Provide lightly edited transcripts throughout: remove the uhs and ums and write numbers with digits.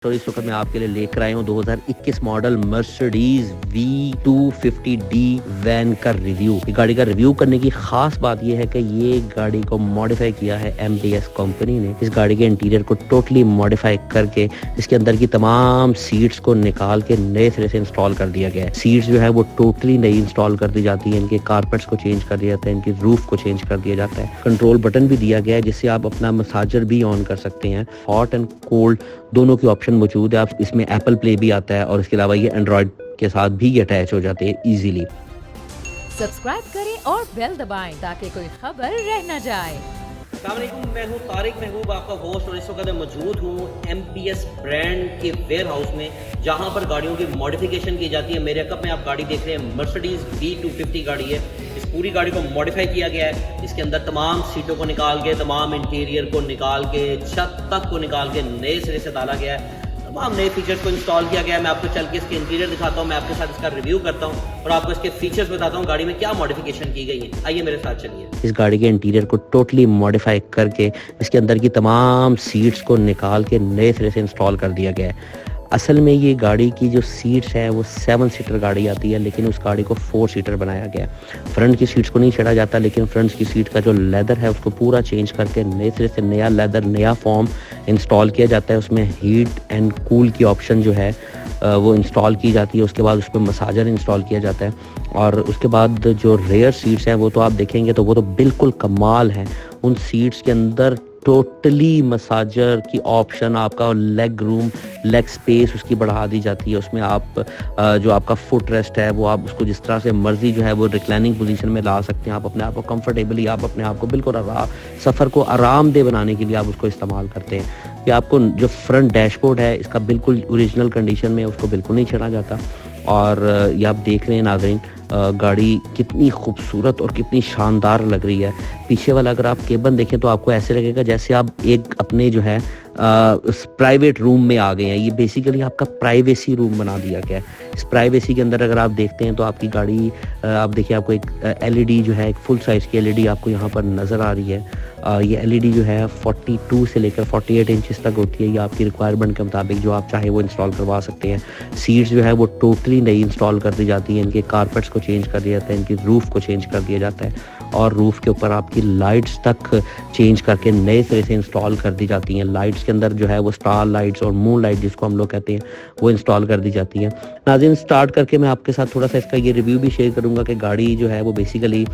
तो इस वक्त मैं आपके लिए लेकर आया हूँ 2021 मॉडल मर्सिडीज V250D वैन का रिव्यू। गाड़ी का रिव्यू करने की खास बात यह है कि ये गाड़ी को मॉडिफाई किया है MDS कंपनी ने। इस गाड़ी के इंटीरियर को टोटली मॉडिफाई करके इसके अंदर की तमाम सीट्स को निकाल के नए सिरे से इंस्टॉल कर दिया गया है। सीट्स जो है वो टोटली नई इंस्टॉल कर दी जाती है, इनके कारपेट्स को चेंज कर दिया जाता है, इनकी रूफ को चेंज कर दिया जाता है। कंट्रोल बटन भी दिया गया है जिससे आप अपना मसाजर भी ऑन कर सकते हैं। हॉट एंड कोल्ड दोनों की ऑप्शन मौजूद है। आप इसमें एप्पल प्ले भी आता है और इसके अलावा ये एंड्रॉयड के साथ भी ये अटैच हो जाते हैं इजीली। सब्सक्राइब करें और बेल दबाएं ताकि कोई खबर रह न जाए। अस्सलामुअलैकुम, मैं हूँ तारिक महबूब, आपका होस्ट, और इस वक्त मैं मौजूद हूँ MPS ब्रांड के वेयर हाउस में जहाँ पर गाड़ियों की मॉडिफिकेशन की जाती है। मेरे कप में आप गाड़ी देख रहे हैं, मर्सिडीज V250 गाड़ी है। इस पूरी गाड़ी को मॉडिफाई किया गया है। इसके अंदर तमाम सीटों को निकाल के, तमाम इंटीरियर को निकाल के, छत तक को निकाल के नए सिरे से डाला गया है। तमाम नए फीचर्स को इंस्टॉल किया गया है। मैं आपको चल के इसके इंटीरियर दिखाता हूँ, मैं आपके साथ इसका रिव्यू करता हूँ और आपको इसके फीचर्स बताता हूँ गाड़ी में क्या मॉडिफिकेशन की गई है। आइए मेरे साथ चलिए। इस गाड़ी के इंटीरियर को टोटली मॉडिफाई करके इसके अंदर की तमाम सीट्स को निकाल के नए सिरे से इंस्टॉल कर दिया गया है। असल में ये गाड़ी की जो सीट्स है वो 7 सीटर गाड़ी आती है, लेकिन उस गाड़ी को 4 सीटर बनाया गया। फ्रंट की सीट्स को नहीं छेड़ा जाता, लेकिन फ्रंट की सीट का जो लेदर है उसको पूरा चेंज करके नए सिरे से नया लेदर, नया फॉर्म इंस्टॉल किया जाता है। उसमें हीट एंड कूल की ऑप्शन जो है वो इंस्टॉल की जाती है। उसके बाद उस पर मसाजर इंस्टॉल किया जाता है और उसके बाद जो रेयर सीट्स हैं वो तो आप देखेंगे तो वो तो बिल्कुल कमाल है। उन सीट्स के अंदर टोटली मसाजर की ऑप्शन, आपका लेग रूम, लेग स्पेस उसकी बढ़ा दी जाती है। उसमें आप जो आपका फुट रेस्ट है वो आप उसको जिस तरह से मर्जी जो है वो रिक्लाइनिंग पोजीशन में ला सकते हैं। आप अपने आप को कंफर्टेबली, आप अपने आप को बिल्कुल सफ़र को आरामदेह बनाने के लिए आप उसको इस्तेमाल करते हैं। कि आपको जो फ्रंट डैशबोर्ड है इसका बिल्कुल ओरिजिनल कंडीशन में, उसको बिल्कुल नहीं छेड़ा जाता। और ये आप देख रहे हैं नाज़रीन, गाड़ी कितनी खूबसूरत और कितनी शानदार लग रही है। पीछे वाला अगर आप केबन देखें तो आपको ऐसे लगेगा जैसे आप एक अपने जो है प्राइवेट रूम में आ गए हैं। ये बेसिकली आपका प्राइवेसी रूम बना दिया गया है। इस प्राइवेसी के अंदर अगर आप देखते हैं तो आपकी गाड़ी, आप देखिए आपको एक LED जो है, एक फुल साइज़ की LED आपको यहाँ पर नज़र आ रही है। ये LED जो है 42 से लेकर 48 इंचज़ तक होती है। ये आपकी रिक्वायरमेंट के मुताबिक जो आप चाहे वो इंस्टॉल करवा सकते हैं। सीट्स जो है वो टोटली नई इंस्टॉल कर दी जाती हैं। इनके कारपेट्स को चेंज कर दिया जाता है, इनकी रूफ़ को चेंज कर दिया जाता है और रूफ़ के ऊपर आपकी लाइट्स तक चेंज करके नए सिरे से इंस्टॉल कर दी जाती हैं। लाइट्स के अंदर जो है वो स्टार लाइट्स और मून लाइट जिसको हम लोग कहते हैं वो इंस्टॉल कर दी जाती है। नाज़रीन, स्टार्ट करके मैं आपके साथ थोड़ा सा इसका ये रिव्यू भी शेयर करूँगा कि गाड़ी जो है वो बेसिकली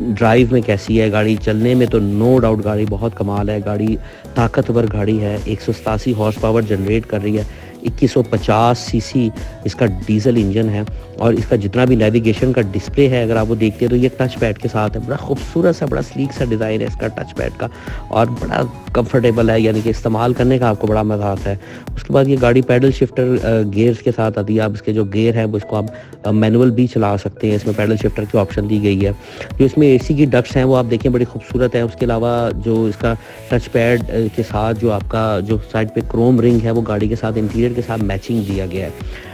ड्राइव में कैसी है। गाड़ी चलने में तो नो डाउट गाड़ी बहुत कमाल है। गाड़ी ताकतवर गाड़ी है, 187 हॉर्स पावर जनरेट कर रही है। 2150 सीसी इसका डीजल इंजन है और इसका जितना भी नेविगेशन का डिस्प्ले है अगर आप वो देखते हैं तो ये टच पैड के साथ है। बड़ा खूबसूरत सा, बड़ा स्लीक सा डिज़ाइन है इसका टच पैड का और बड़ा कंफर्टेबल है, यानी कि इस्तेमाल करने का आपको बड़ा मज़ा आता है। उसके बाद ये गाड़ी पैडल शिफ्टर गियर्स के साथ आती है। आप इसके जो गियर है वो इसको आप मैनुअल भी चला सकते हैं। इसमें पैडल शिफ्टर की ऑप्शन दी गई है। जो इसमें AC की डक्ट्स हैं वो आप देखें बड़ी खूबसूरत है। उसके अलावा जो इसका टच पैड के साथ जो आपका जो साइड पे क्रोम रिंग है वो गाड़ी के साथ इंटीरियर के साथ मैचिंग दिया गया है।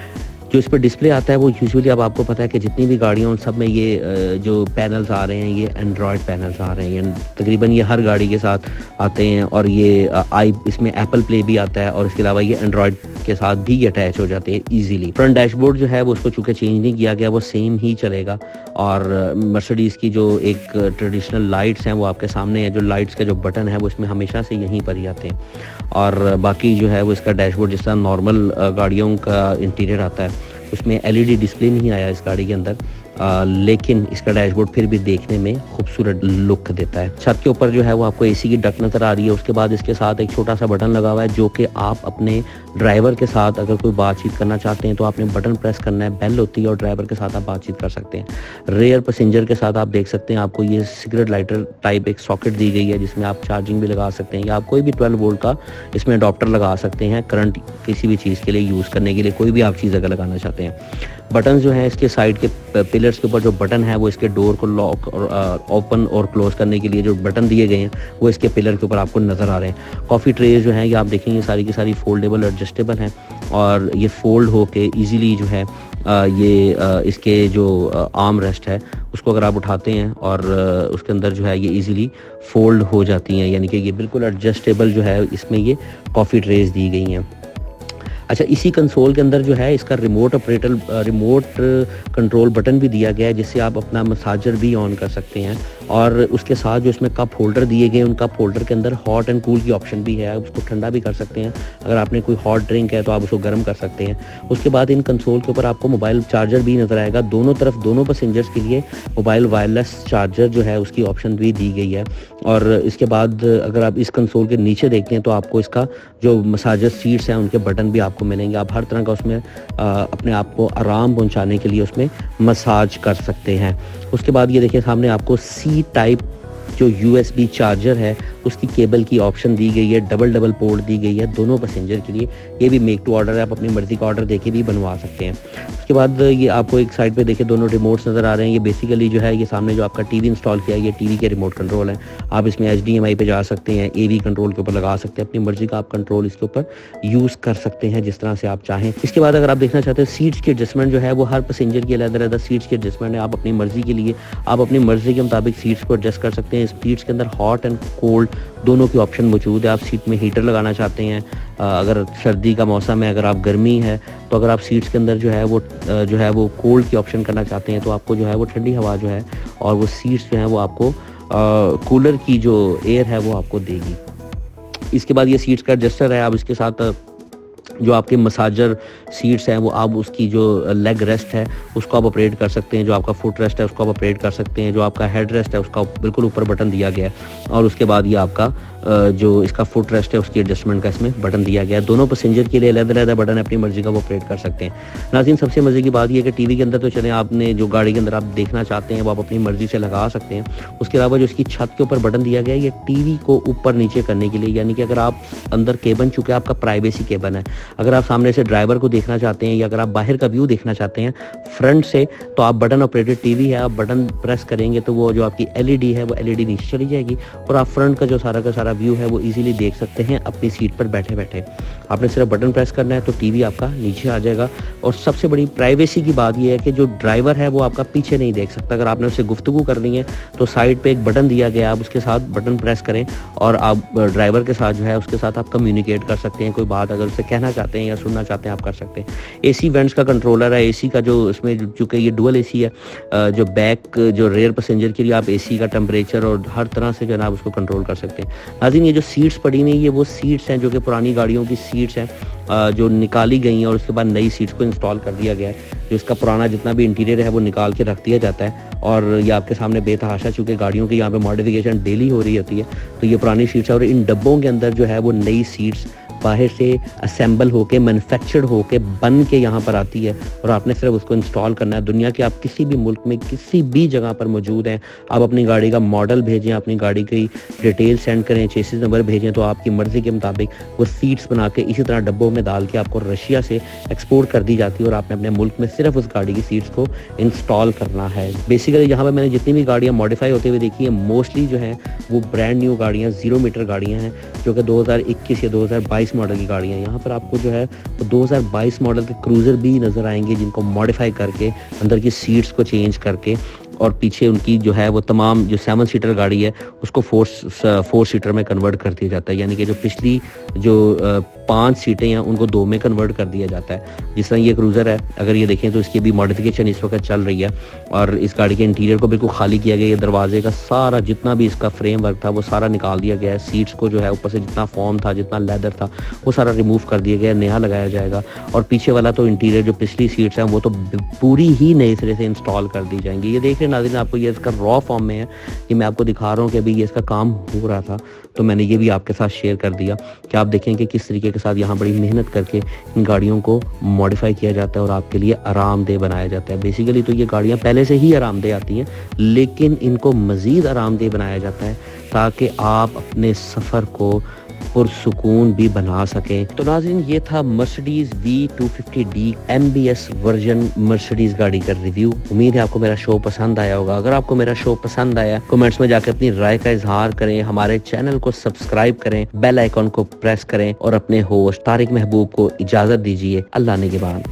जो इस पर डिस्प्ले आता है वो यूजुअली अब आपको पता है कि जितनी भी गाड़ियाँ उन सब में ये जो पैनल्स आ रहे हैं ये एंड्रॉयड पैनल्स आ रहे हैं। तकरीबन ये हर गाड़ी के साथ आते हैं और ये इसमें एप्पल प्ले भी आता है और इसके अलावा ये एंड्रॉयड के साथ भी ये अटैच हो जाते हैं ईजिली। फ्रंट डैशबोर्ड जो है वो उसको चूँकि चेंज नहीं किया गया, वो सेम ही चलेगा। और मर्सिडीज़ की जो एक ट्रेडिशनल लाइट्स हैं वो आपके सामने है। जो लाइट्स के जो बटन है वो इसमें हमेशा से यहीं पर ही आते हैं। और बाकी जो है वो इसका डैशबोर्ड जिस तरह नॉर्मल गाड़ियों का इंटीरियर आता है उसमें LED डिस्प्ले नहीं आया इस गाड़ी के अंदर, लेकिन इसका डैशबोर्ड फिर भी देखने में खूबसूरत लुक देता है। छत के ऊपर जो है वो आपको AC की डक्ट नज़र आ रही है। उसके बाद इसके साथ एक छोटा सा बटन लगा हुआ है जो कि आप अपने ड्राइवर के साथ अगर कोई बातचीत करना चाहते हैं तो आपने बटन प्रेस करना है, बेल होती है और ड्राइवर के साथ आप बातचीत कर सकते हैं। रेयर पैसेंजर के साथ आप देख सकते हैं आपको ये सिगरेट लाइटर टाइप एक सॉकेट दी गई है जिसमें आप चार्जिंग भी लगा सकते हैं या आप कोई भी 12 वोल्ट का इसमें अडॉप्टर लगा सकते हैं करंट किसी भी चीज़ के लिए यूज़ करने के लिए, कोई भी आप चीज़ अगर लगाना चाहते हैं। बटन जो है इसके साइड के पिलर्स के ऊपर जो बटन है वो इसके डोर को लॉक और ओपन और क्लोज करने के लिए जो बटन दिए गए हैं वो इसके पिलर के ऊपर आपको नज़र आ रहे हैं। कॉफ़ी ट्रेज जो है ये आप देखेंगे सारी की सारी फोल्डेबल एडजस्टेबल हैं और ये फोल्ड होके इजीली जो है इसके जो आर्म रेस्ट है उसको अगर आप उठाते हैं और उसके अंदर जो है ये इजीली फोल्ड हो जाती हैं, यानी कि ये बिल्कुल एडजस्टेबल जो है इसमें ये कॉफ़ी ट्रेज दी गई हैं। अच्छा, इसी कंसोल के अंदर जो है इसका रिमोट कंट्रोल बटन भी दिया गया है, जिससे आप अपना मसाजर भी ऑन कर सकते हैं। और उसके साथ जो इसमें कप होल्डर दिए गए हैं, उन कप होल्डर के अंदर हॉट एंड कूल की ऑप्शन भी है, उसको ठंडा भी कर सकते हैं। अगर आपने कोई हॉट ड्रिंक है तो आप उसको गर्म कर सकते हैं। उसके बाद इन कंसोल के ऊपर आपको मोबाइल चार्जर भी नज़र आएगा। दोनों तरफ दोनों पैसेंजर्स के लिए मोबाइल वायरलेस चार्जर जो है उसकी ऑप्शन भी दी गई है। और इसके बाद अगर आप इस कंसोल के नीचे देखते हैं तो आपको इसका जो मसाजर सीट्स हैं उनके बटन भी आपको मिलेंगे। आप हर तरह का उसमें अपने आप को आराम पहुंचाने के लिए उसमें मसाज कर सकते हैं। उसके बाद ये देखिए सामने आपको सी टाइप जो USB चार्जर है उसकी केबल की ऑप्शन दी गई है, डबल पोर्ट दी गई है दोनों पैसेंजर के लिए। ये भी मेक टू ऑर्डर है, आप अपनी मर्जी का ऑर्डर देके भी बनवा सकते हैं। उसके बाद ये आपको एक साइड पे देखिए दोनों रिमोट्स नज़र आ रहे हैं। ये बेसिकली जो है ये सामने जो आपका टीवी इंस्टॉल किया है ये टीवी के रिमोट कंट्रोल है। आप इसमें HDMI पे जा सकते हैं, AV कंट्रोल के ऊपर लगा सकते हैं, अपनी मर्जी का आप कंट्रोल इसके ऊपर यूज़ कर सकते हैं जिस तरह से आप चाहें। इसके बाद अगर आप देखना चाहते हैं सीट्स की एडजस्टमेंट जो है वो हर पैसेंजर की अलग-अलग सीट्स की एडजस्टमेंट है। आप अपनी मर्जी के लिए आप अपनी मर्जी के मुताबिक सीट्स को एडजस्ट कर सकते हैं। इस सीट्स के अंदर हॉट एंड कोल्ड दोनों की ऑप्शन मौजूद है। आप सीट में हीटर लगाना चाहते हैं, अगर सर्दी का मौसम है, अगर आप गर्मी है तो अगर आप सीट्स के अंदर जो है वो कोल्ड की ऑप्शन करना चाहते हैं तो आपको जो है वो ठंडी हवा जो है और वो सीट्स जो है वो आपको कूलर की जो एयर है वो आपको देगी। इसके बाद ये सीट्स का एडजस्टर है। आप इसके साथ जो आपके मसाजर सीट्स हैं वो आप उसकी जो लेग रेस्ट है उसको आप ऑपरेट कर सकते हैं, जो आपका फुट रेस्ट है उसको आप ऑपरेट कर सकते हैं, जो आपका हेड रेस्ट है उसका बिल्कुल ऊपर बटन दिया गया है। और उसके बाद ये आपका जो इसका फुट रेस्ट है उसकी एडजस्टमेंट का इसमें बटन दिया गया है। दोनों पैसेंजर के लिए अलग-अलग बटन है, अपनी मर्जी का वो ऑपरेट कर सकते हैं। नाज़रीन, सबसे मज़े की बात यह है कि टीवी के अंदर तो चलें, आपने जो गाड़ी के अंदर आप देखना चाहते हैं वो आप अपनी मर्जी से लगा सकते हैं। उसके अलावा जो इसकी छत के ऊपर बटन दिया गया है ये टीवी को ऊपर नीचे करने के लिए, यानी कि अगर आप अंदर केबन, चूँकि आपका प्राइवेसी केबन है, अगर आप सामने से ड्राइवर को देखना चाहते हैं या अगर आप बाहर का व्यू देखना चाहते हैं फ्रंट से तो आप बटन ऑपरेटेड टीवी है, आप बटन प्रेस करेंगे तो वो जो आपकी LED है वो LED नीचे चली जाएगी और आप फ्रंट का सारा व्यू है वो इजीली देख सकते हैं अपनी सीट पर बैठे बैठे। आपने सिर्फ बटन प्रेस करना है तो टीवी आपका नीचे आ जाएगा। और सबसे बड़ी प्राइवेसी की बात यह है कि जो ड्राइवर है वो आपका पीछे नहीं देख सकता। अगर आपने उससे गुफ्तगू करनी है तो साइड पे एक बटन दिया गया, आप उसके साथ बटन प्रेस करें और आप ड्राइवर के साथ जो है उसके साथ आप कम्युनिकेट कर सकते हैं। कोई बात अगर उससे कहना चाहते हैं या सुनना चाहते हैं आप कर सकते हैं। AC वेंट्स का कंट्रोलर है, AC का जो इसमें चूँकि ये डुअल AC है, जो बैक जो रेयर पैसेंजर के लिए आप AC का टेम्परेचर और हर तरह से जो है आप उसको कंट्रोल कर सकते हैं। नाज़रीन, ये जो सीट्स पड़ी हुई ये वो सीट्स हैं जो कि पुरानी गाड़ियों की सीट्स हैं जो निकाली गई हैं और उसके बाद नई सीट्स को इंस्टॉल कर दिया गया है। जो इसका पुराना जितना भी इंटीरियर है वो निकाल के रख दिया जाता है और ये आपके सामने बेतहाशा, चूँकि गाड़ियों की यहाँ पे मॉडिफिकेशन डेली हो रही होती है तो ये पुरानी सीट्स है और इन डब्बों के अंदर जो है वो नई सीट्स बाहर से असेंबल होके मैन्युफैक्चर्ड होके बन के यहाँ पर आती है और आपने सिर्फ उसको इंस्टॉल करना है। दुनिया के आप किसी भी मुल्क में किसी भी जगह पर मौजूद हैं, आप अपनी गाड़ी का मॉडल भेजें, अपनी गाड़ी की डिटेल सेंड करें, चेसिस नंबर भेजें तो आपकी मर्ज़ी के मुताबिक वो सीट्स बना के इसी तरह डब्बों में डाल के आपको रशिया से एक्सपोर्ट कर दी जाती है और आपने अपने मुल्क में सिर्फ उस गाड़ी की सीट्स को इंस्टॉल करना है। बेसिकली यहाँ पर मैंने जितनी भी गाड़ियाँ मॉडिफाई होते हुए देखी है मोस्टली जो है वो ब्रांड न्यू गाड़ियाँ 0 मीटर गाड़ियाँ हैं जो कि 2021 या 2022 मॉडल की गाड़ियाँ। यहाँ पर आपको जो है वो 2022 मॉडल के क्रूज़र भी नज़र आएंगे जिनको मॉडिफाई करके अंदर की सीट्स को चेंज करके और पीछे उनकी जो है वो तमाम जो 7 सीटर गाड़ी है उसको 4 सीटर में कन्वर्ट कर दिया जाता है, यानी कि जो पिछली जो 5 सीटें हैं उनको 2 में कन्वर्ट कर दिया जाता है। जिस तरह ये क्रूज़र है, अगर ये देखें तो इसकी भी मॉडिफिकेशन इस वक्त चल रही है और इस गाड़ी के इंटीरियर को बिल्कुल खाली किया गया है। दरवाजे का सारा जितना भी इसका फ्रेम वर्क था वो सारा निकाल दिया गया है। सीट्स को जो है ऊपर से जितना फॉर्म था, जितना लेदर था वो सारा रिमूव कर दिया गया, नया लगाया जाएगा और पीछे वाला तो इंटीरियर जो पिछली सीट्स हैं वो तो पूरी ही नए सिरे से इंस्टॉल कर दी जाएंगी। ये देख रहे नाज़रीन, आपको ये इसका रॉ फॉर्म में है, ये मैं आपको दिखा रहा हूँ कि अभी ये इसका काम हो रहा था तो मैंने ये भी आपके साथ शेयर कर दिया कि आप देखें कि किस तरीके के साथ यहाँ बड़ी मेहनत करके इन गाड़ियों को मॉडिफाई किया जाता है और आपके लिए आरामदेह बनाया जाता है। बेसिकली तो ये गाड़ियाँ पहले से ही आरामदेह आती हैं लेकिन इनको मज़ीद आरामदेह बनाया जाता है ताकि आप अपने सफ़र को पुरसुकून भी बना सकें। तो नाज़रीन, ये था Mercedes V250D MBS version Mercedes गाड़ी का रिव्यू। उम्मीद है आपको मेरा शो पसंद आया होगा। अगर आपको मेरा शो पसंद आया कमेंट्स में जाकर अपनी राय का इजहार करें, हमारे चैनल को सब्सक्राइब करें, बेल आइकॉन को प्रेस करें और अपने होस्ट तारिक महबूब को इजाजत दीजिए। अल्लाह निगहबान।